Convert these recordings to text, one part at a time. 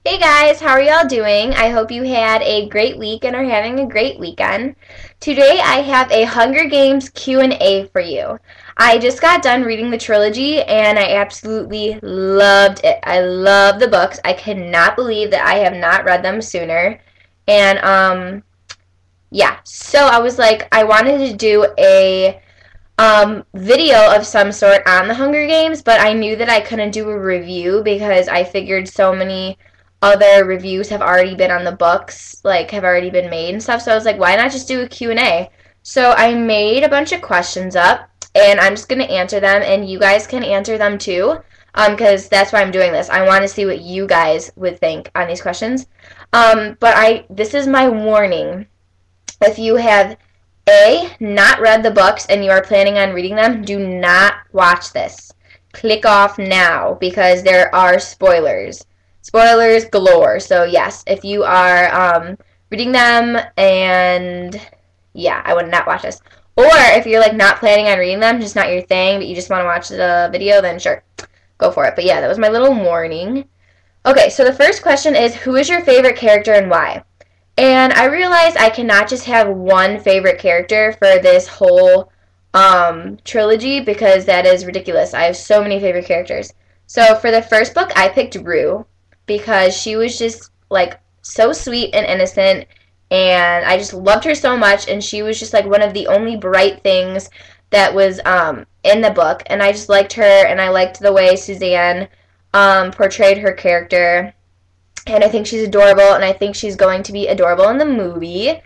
Hey guys, how are y'all doing? I hope you had a great week and are having a great weekend. Today I have a Hunger Games Q&A for you. I just got done reading the trilogy and I absolutely loved it. I love the books. I cannot believe that I have not read them sooner. And yeah, so I was like I wanted to do a video of some sort on the Hunger Games, but I knew that I couldn't do a review because I figured so many other reviews have already been on the books, like have already been made and stuff. So I was like, why not just do a Q&A? So I made a bunch of questions up and I'm just going to answer them and you guys can answer them too. Because that's why I'm doing this. I want to see what you guys would think on these questions. But this is my warning. If you have not read the books and you are planning on reading them, do not watch this. Click off now because there are spoilers. Spoilers galore. So yes, if you are reading them and yeah, I would not watch this. Or if you're like not planning on reading them, just not your thing, but you just want to watch the video, then sure, go for it. But yeah, that was my little warning. Okay, so the first question is, who is your favorite character and why? And I realized I cannot just have one favorite character for this whole trilogy because that is ridiculous. I have so many favorite characters. So for the first book, I picked Rue because she was just like so sweet and innocent and I just loved her so much and she was just like one of the only bright things that was in the book and I just liked her and I liked the way Suzanne portrayed her character. And I think she's adorable, and I think she's going to be adorable in the movie.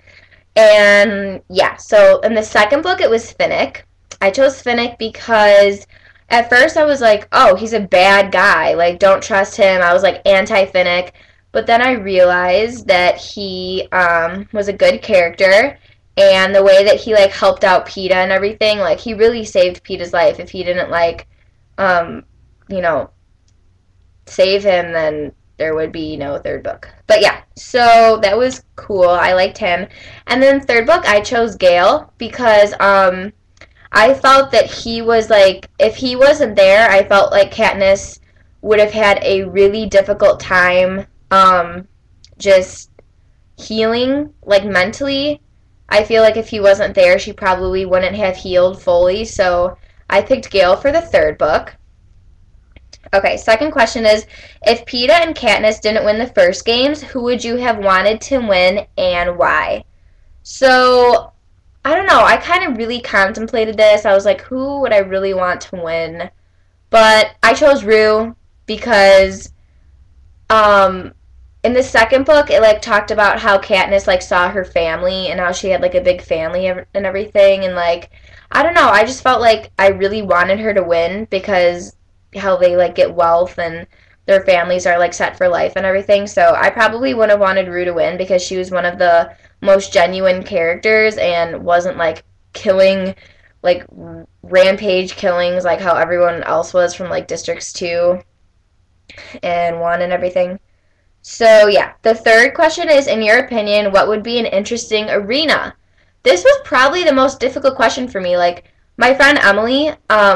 And yeah, so in the second book, it was Finnick. I chose Finnick because at first I was like, oh, he's a bad guy. Like, don't trust him. I was like anti-Finnick. But then I realized that he was a good character. And the way that he, like, helped out Peeta and everything, like, he really saved Peeta's life. If he didn't, like, you know, save him, then there would be no third book. But yeah, so that was cool. I liked him. And then third book, I chose Gale because I felt that he was like, if he wasn't there, I felt like Katniss would have had a really difficult time just healing, like mentally. I feel like if he wasn't there, she probably wouldn't have healed fully. So I picked Gale for the third book. Okay, second question is, if Peeta and Katniss didn't win the first games, who would you have wanted to win and why? So, I don't know. I kind of really contemplated this. I was like, who would I really want to win? But I chose Rue because in the second book, it like talked about how Katniss like saw her family and how she had like a big family and everything and like I don't know. I just felt like I really wanted her to win because how they like get wealth and their families are like set for life and everything. So I probably would have wanted Rue to win because she was one of the most genuine characters and wasn't like killing like rampage killings like how everyone else was from like districts 2 and 1 and everything. So yeah, the third question is, in your opinion, what would be an interesting arena? This was probably the most difficult question for me. Like my friend Emily,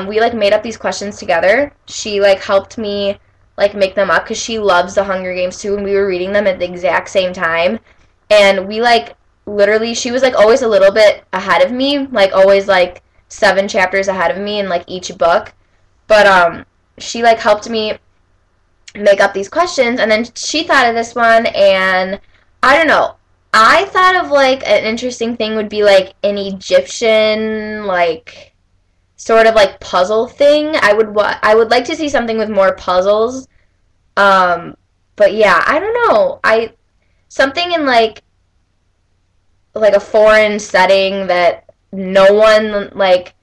we like made up these questions together. She like helped me like make them up because she loves the Hunger Games too, and we were reading them at the exact same time. And we like literally, she was like always a little bit ahead of me, like always like 7 chapters ahead of me in like each book. But she like helped me make up these questions, and then she thought of this one, and I don't know. I thought of like an interesting thing would be like an Egyptian like sort of like puzzle thing. I would like to see something with more puzzles. But yeah, I don't know. I something in like a foreign setting that no one like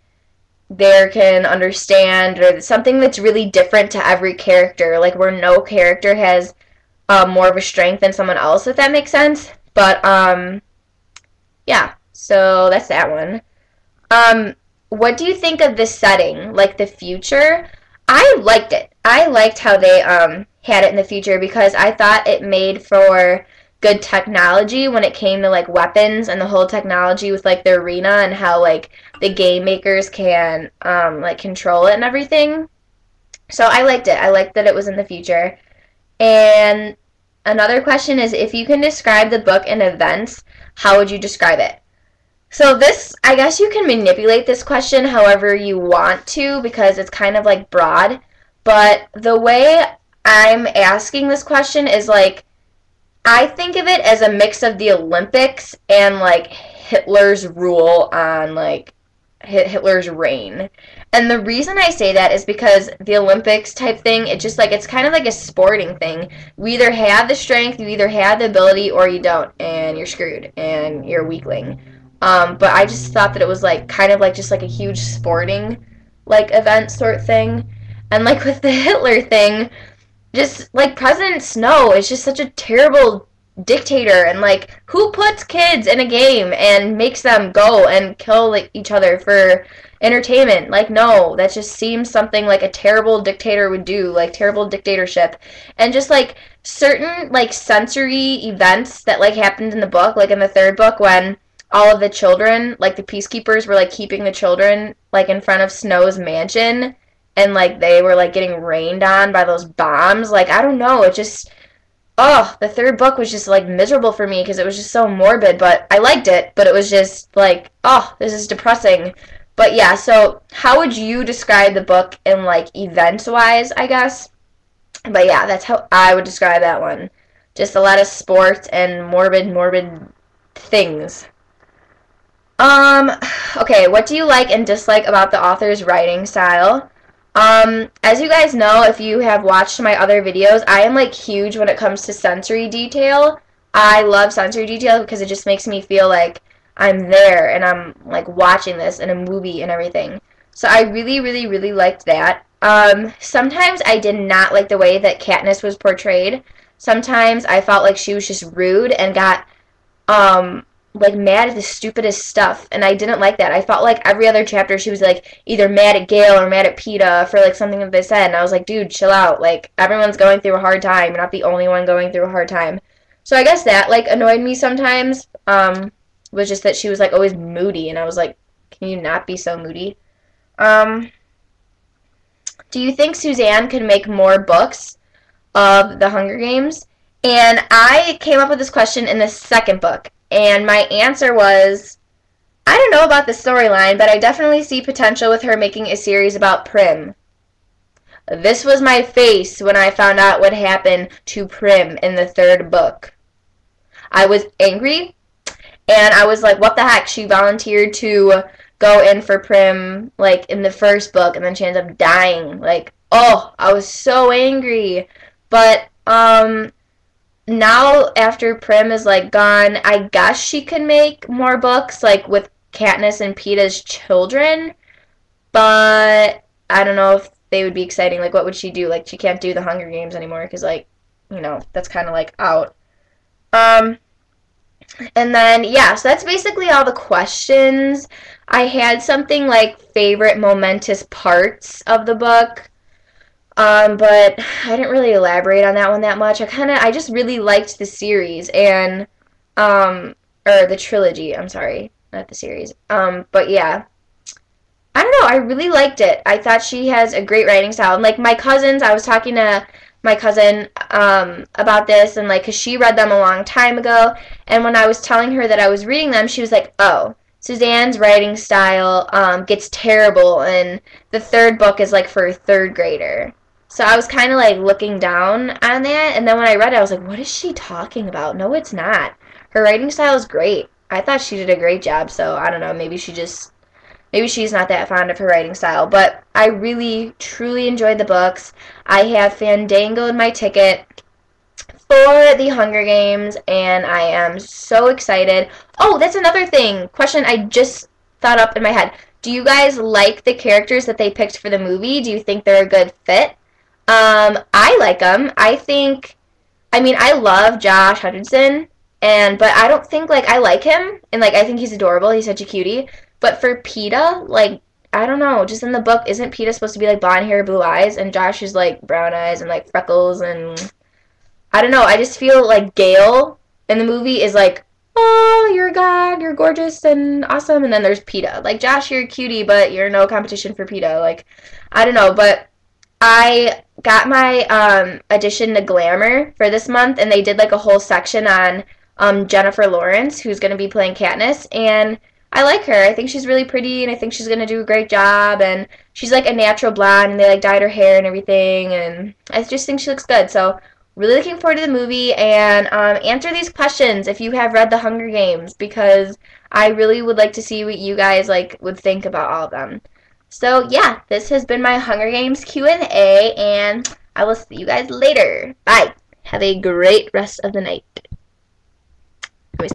there can understand, or something that's really different to every character, like where no character has more of a strength than someone else, if that makes sense. But yeah, so that's that one. What do you think of this setting, like the future? I liked it. I liked how they had it in the future because I thought it made for good technology when it came to like weapons and the whole technology with like the arena and how like the game makers can like control it and everything. So I liked it. I liked that it was in the future. And Another question is, if you can describe the book in events, how would you describe it? So this, I guess you can manipulate this question however you want to because it's kind of like broad. But the way I'm asking this question is like, I think of it as a mix of the Olympics and like Hitler's rule on like Hitler's reign. And the reason I say that is because the Olympics type thing, it just like it's kind of like a sporting thing. We either have the strength, you either have the ability, or you don't, and you're screwed and you're a weakling. But I just thought that it was like kind of like just like a huge sporting like event sort thing. And like with the Hitler thing, just like President Snow is just such a terrible dictator, and like who puts kids in a game and makes them go and kill like, each other for entertainment? Like, no, that just seems something like a terrible dictator would do, like terrible dictatorship. And just like certain like sensory events that like happened in the book, like in the third book when all of the children, like the peacekeepers were like keeping the children like in front of Snow's mansion, and like they were like getting rained on by those bombs. Like, I don't know, it just, oh, the third book was just like miserable for me because it was just so morbid, but I liked it, but it was just like, oh, this is depressing. But yeah, so how would you describe the book in like events wise, I guess? But yeah, that's how I would describe that one. Just a lot of sports and morbid things. Um, okay, what do you like and dislike about the author's writing style? As you guys know, if you have watched my other videos, I am like huge when it comes to sensory detail. I love sensory detail because it just makes me feel like I'm there and I'm like watching this in a movie and everything. So I really liked that. Sometimes I did not like the way that Katniss was portrayed. Sometimes I felt like she was just rude and got, like mad at the stupidest stuff, and I didn't like that. I felt like every other chapter she was like either mad at Gale or mad at Peeta for like something that they said, and I was like, dude, chill out. Like, everyone's going through a hard time. You're not the only one going through a hard time. So I guess that like annoyed me sometimes. Was just that she was like always moody, and I was like, can you not be so moody? Um, do you think Suzanne could make more books of the Hunger Games? And I came up with this question in the second book. And my answer was, I don't know about the storyline, but I definitely see potential with her making a series about Prim. This was my face when I found out what happened to Prim in the third book. I was angry, and I was like, what the heck? She volunteered to go in for Prim, like, in the first book, and then she ends up dying. Like, oh, I was so angry. But, now after Prim is like gone, I guess she can make more books like with Katniss and Peeta's children, but I don't know if they would be exciting. Like, what would she do? Like, she can't do the Hunger Games anymore because, like, you know, that's kind of like out. Um, and then yeah, so that's basically all the questions. I had something like favorite momentous parts of the book. But I didn't really elaborate on that one that much. I just really liked the series and, or the trilogy, I'm sorry, not the series. But yeah, I don't know, I really liked it. I thought she has a great writing style. And, like, my cousins, I was talking to my cousin, about this, and, like, because she read them a long time ago, and when I was telling her that I was reading them, she was like, oh, Suzanne's writing style, gets terrible, and the third book is, like, for a third grader. So I was kind of like looking down on that, and then when I read it, I was like, what is she talking about? No, it's not. Her writing style is great. I thought she did a great job, so I don't know, maybe she's not that fond of her writing style, but I really, truly enjoyed the books. I have Fandangoed my ticket for the Hunger Games, and I am so excited. Oh, that's another question I just thought up in my head. Do you guys like the characters that they picked for the movie? Do you think they're a good fit? I like them. I mean, I love Josh Hutcherson, but I don't think, like, I like him, and, like, I think he's adorable. He's such a cutie. But for Peeta, like, I don't know, just in the book, isn't Peeta supposed to be, like, blonde hair, blue eyes, and Josh is, like, brown eyes and, like, freckles, and I don't know, I just feel like Gale in the movie is, like, oh, you're a god, you're gorgeous and awesome, and then there's Peeta. Like, Josh, you're a cutie, but you're no competition for Peeta. Like, I don't know, but I got my addition to Glamour for this month, and they did like a whole section on Jennifer Lawrence, who's going to be playing Katniss, and I like her. I think she's really pretty, and I think she's going to do a great job, and she's like a natural blonde, and they like dyed her hair and everything, and I just think she looks good. So really looking forward to the movie, and answer these questions if you have read The Hunger Games, because I really would like to see what you guys like would think about all of them. So yeah, this has been my Hunger Games Q&A, and I will see you guys later. Bye. Have a great rest of the night.